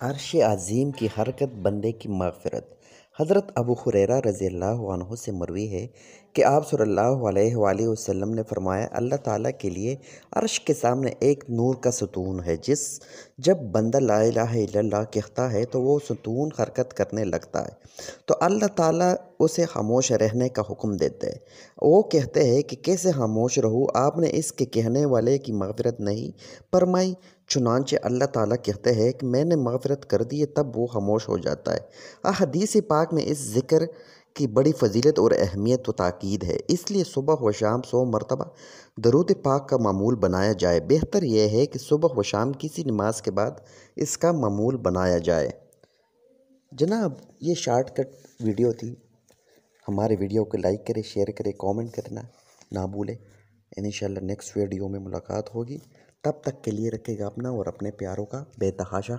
अर्श अज़ीम की हरकत बंदे की मग़फ़िरत। हज़रत अबू हुरैरा रज़ियल्लाहु अन्हु से मरवी है कि आप सल्लल्लाहु अलैहि वसल्लम ने फ़रमाया, अल्लाह ताला के लिए अर्श के सामने एक नूर का सतून है। जब बंदा ला इलाहा इल्लल्लाह कहता है तो वो सतून हरकत करने लगता है, तो अल्लाह ताला उसे खामोश रहने का हुक्म देते हैं। वो कहते हैं कि कैसे खामोश रहूँ, आपने इसके कहने वाले की मग़फ़िरत नहीं फरमाई। चुनांचे अल्लाह ताला कहते हैं कि मैंने मग़फ़िरत कर दी है, तब वो खामोश हो जाता है। हदीस पाक में इस ज़िक्र की बड़ी फ़जीलत और अहमियत व ताकीद है, इसलिए सुबह व शाम 100 मरतबा दरूद पाक का मामूल बनाया जाए। बेहतर यह है कि सुबह व शाम किसी नमाज के बाद इसका मामूल बनाया जाए। जनाब, ये शॉर्टकट वीडियो थी। हमारे वीडियो को लाइक करें, शेयर करें, कमेंट करना ना भूलें। इंशाअल्लाह नेक्स्ट वीडियो में मुलाकात होगी। तब तक के लिए रखेगा अपना और अपने प्यारों का बेतहाशा